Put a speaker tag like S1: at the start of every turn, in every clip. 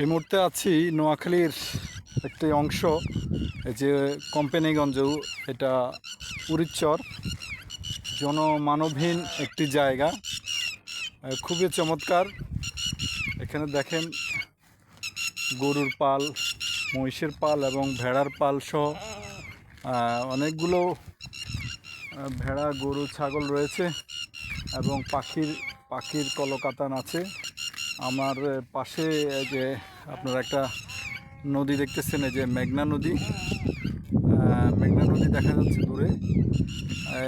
S1: এই মুহূর্তে আছি নোয়াখালীর একটি অংশ, এই যে কোম্পানিগঞ্জ, এটা উরিচর, জনমানবহীন একটি জায়গা, খুবই চমৎকার। এখানে দেখেন গরুর পাল, মহিষের পাল এবং ভেড়ার পাল সহ অনেকগুলো ভেড়া, গরু, ছাগল রয়েছে এবং পাখির কলকাতান আছে। আমার পাশে যে আপনারা একটা নদী দেখতেছেন, এই যে মেঘনা নদী দেখা যাচ্ছে দূরে।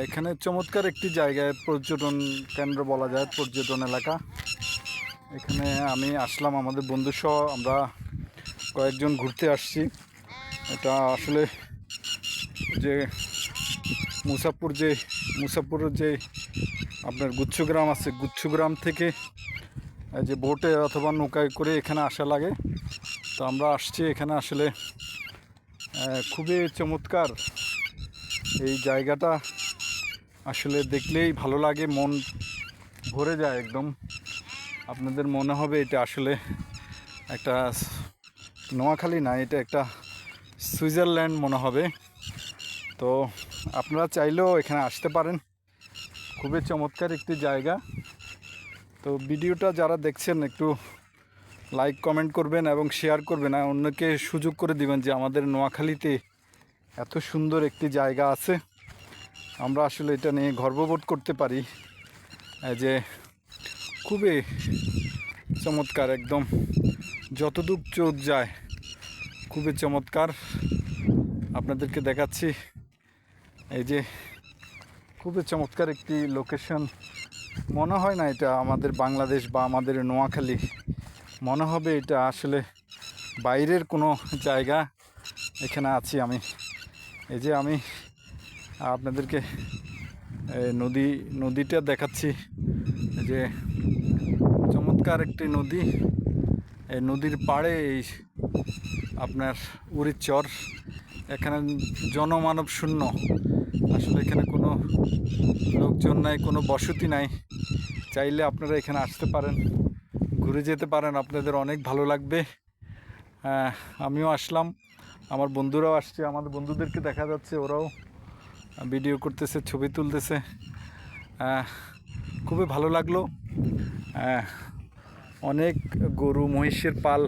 S1: এখানে চমৎকার একটি জায়গায় পর্যটন কেন্দ্র বলা যায়, পর্যটন এলাকা। এখানে আমি আসলাম আমাদের বন্ধুসহ, আমরা কয়েকজন ঘুরতে আসছি। এটা আসলে যে মুসাপুরের যে আপনার গুচ্ছগ্রাম আছে, গুচ্ছগ্রাম থেকে যে বোটে অথবা নৌকায় করে এখানে আসা লাগে। তো আমরা আসছি এখানে। আসলে খুবই চমৎকার এই জায়গাটা, আসলে দেখলেই ভালো লাগে, মন ভরে যায় একদম। আপনাদের মনে হবে এটা আসলে একটা নোয়াখালী না, এটা একটা সুইজারল্যান্ড মনে হবে। তো আপনারা চাইলেও এখানে আসতে পারেন, খুবই চমৎকার একটি জায়গা। তো ভিডিওটা যারা দেখছেন একটু লাইক কমেন্ট করবেন এবং শেয়ার করবেন, আর অন্যকে সুযোগ করে দিবেন যে আমাদের নোয়াখালীতে এত সুন্দর একটি জায়গা আছে। আমরা আসলে এটা নিয়ে গর্ববোধ করতে পারি যে খুবই চমৎকার, একদম যতদূর চোখ যায় খুবই চমৎকার। আপনাদেরকে দেখাচ্ছি, এই যে খুবই চমৎকার একটি লোকেশন। মনে হয় না এটা আমাদের বাংলাদেশ বা আমাদের নোয়াখালী, মনে হবে এটা আসলে বাইরের কোনো জায়গা। এখানে আছি আমি, এই যে আমি আপনাদেরকে নদীটা দেখাচ্ছি, এই যে চমৎকার একটি নদী। এই নদীর পাড়ে এই আপনার উরিচর, এখানে জনমানব শূন্য। আসলে এখানে কোনো লোকজন নাই, কোনো বসতি নাই। চাইলে আপনারা এখানে আসতে পারেন, ঘুরে যেতে পারেন, আপনাদের অনেক ভালো লাগবে। আমিও আসলাম, আমার বন্ধুরাও আসছে, আমাদের বন্ধুদেরকে দেখা যাচ্ছে ওরাও ভিডিও করতেছে, ছবি তুলতেছে। খুবই ভালো লাগলো। অনেক গরু, মহিষের পাল,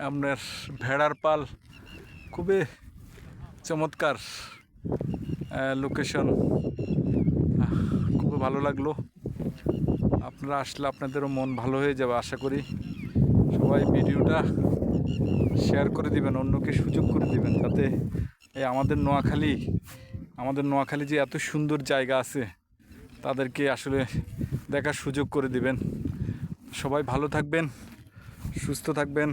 S1: আপনার ভেড়ার পাল, খুবই চমৎকার লোকেশন। খুবই ভালো লাগলো। আপনারা আসলে আপনাদেরও মন ভালো হয়ে যাবে আশা করি। সবাই ভিডিওটা শেয়ার করে দিবেন, অন্যকে সুযোগ করে দিবেন, যাতে এই আমাদের নোয়াখালী যে এত সুন্দর জায়গা আছে তাদেরকে আসলে দেখার সুযোগ করে দিবেন। সবাই ভালো থাকবেন, সুস্থ থাকবেন।